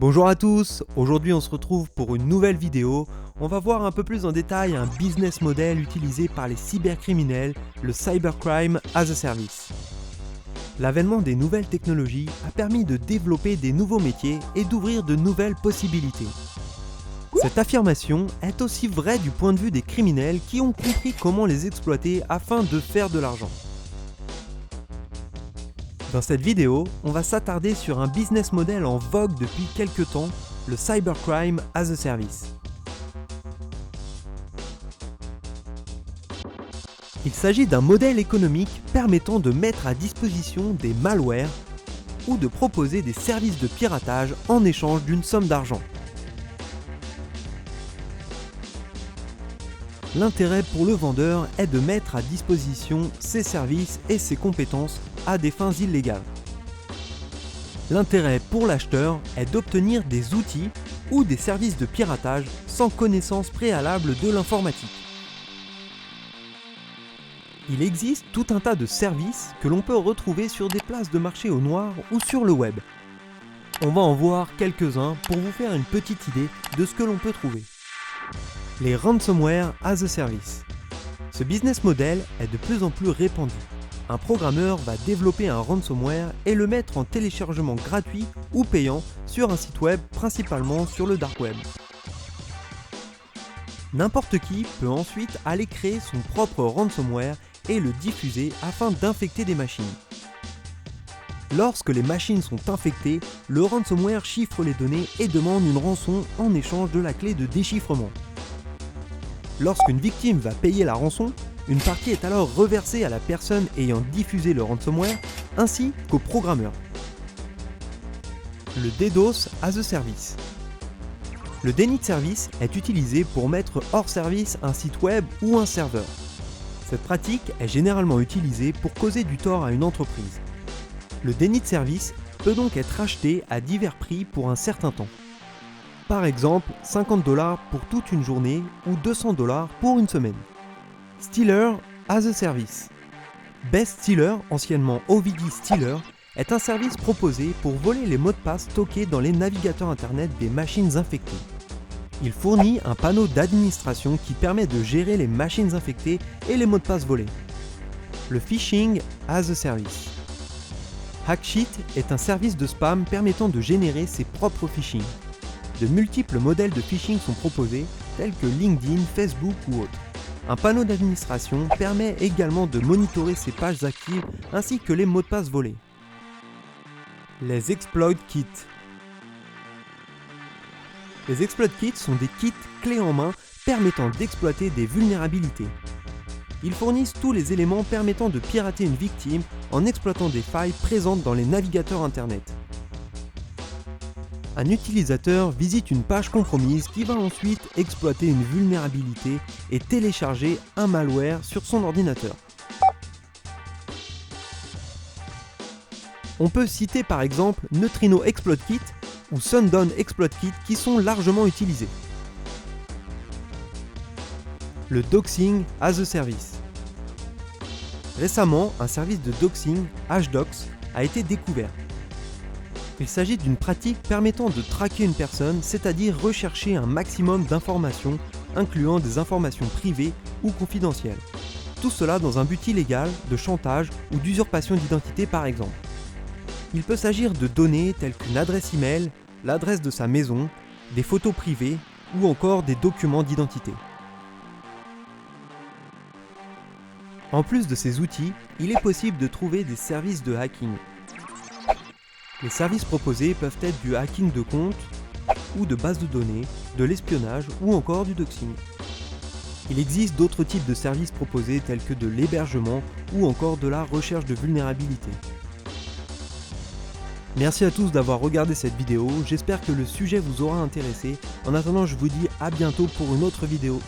Bonjour à tous, aujourd'hui on se retrouve pour une nouvelle vidéo. On va voir un peu plus en détail un business model utilisé par les cybercriminels, le cybercrime as a service. L'avènement des nouvelles technologies a permis de développer des nouveaux métiers et d'ouvrir de nouvelles possibilités. Cette affirmation est aussi vraie du point de vue des criminels qui ont compris comment les exploiter afin de faire de l'argent. Dans cette vidéo, on va s'attarder sur un business model en vogue depuis quelques temps, le cybercrime as a service. Il s'agit d'un modèle économique permettant de mettre à disposition des malwares ou de proposer des services de piratage en échange d'une somme d'argent. L'intérêt pour le vendeur est de mettre à disposition ses services et ses compétences à des fins illégales. L'intérêt pour l'acheteur est d'obtenir des outils ou des services de piratage sans connaissance préalable de l'informatique. Il existe tout un tas de services que l'on peut retrouver sur des places de marché au noir ou sur le web. On va en voir quelques-uns pour vous faire une petite idée de ce que l'on peut trouver. Les ransomware as a service. Ce business model est de plus en plus répandu. Un programmeur va développer un ransomware et le mettre en téléchargement gratuit ou payant sur un site web, principalement sur le dark web. N'importe qui peut ensuite aller créer son propre ransomware et le diffuser afin d'infecter des machines. Lorsque les machines sont infectées, le ransomware chiffre les données et demande une rançon en échange de la clé de déchiffrement. Lorsqu'une victime va payer la rançon, une partie est alors reversée à la personne ayant diffusé le ransomware ainsi qu'au programmeur. Le DDoS as a service. Le déni de service est utilisé pour mettre hors service un site web ou un serveur. Cette pratique est généralement utilisée pour causer du tort à une entreprise. Le déni de service peut donc être acheté à divers prix pour un certain temps. Par exemple, 50 $ pour toute une journée ou 200 $ pour une semaine. Stealer as a service. Best Stealer, anciennement OVD Stealer, est un service proposé pour voler les mots de passe stockés dans les navigateurs internet des machines infectées. Il fournit un panneau d'administration qui permet de gérer les machines infectées et les mots de passe volés. Le phishing as a service. Hacksheet est un service de spam permettant de générer ses propres phishing. De multiples modèles de phishing sont proposés, tels que LinkedIn, Facebook ou autres. Un panneau d'administration permet également de monitorer ses pages actives ainsi que les mots de passe volés. Les exploit kits. Les exploit kits sont des kits clés en main permettant d'exploiter des vulnérabilités. Ils fournissent tous les éléments permettant de pirater une victime en exploitant des failles présentes dans les navigateurs internet. Un utilisateur visite une page compromise qui va ensuite exploiter une vulnérabilité et télécharger un malware sur son ordinateur. On peut citer par exemple Neutrino Exploit Kit ou Sundown Exploit Kit qui sont largement utilisés. Le doxing as a service. Récemment, un service de doxing, Hdox, a été découvert. Il s'agit d'une pratique permettant de traquer une personne, c'est-à-dire rechercher un maximum d'informations, incluant des informations privées ou confidentielles. Tout cela dans un but illégal, de chantage ou d'usurpation d'identité par exemple. Il peut s'agir de données telles qu'une adresse email, l'adresse de sa maison, des photos privées ou encore des documents d'identité. En plus de ces outils, il est possible de trouver des services de hacking. Les services proposés peuvent être du hacking de compte ou de base de données, de l'espionnage ou encore du doxing. Il existe d'autres types de services proposés tels que de l'hébergement ou encore de la recherche de vulnérabilité. Merci à tous d'avoir regardé cette vidéo, j'espère que le sujet vous aura intéressé. En attendant, je vous dis à bientôt pour une autre vidéo.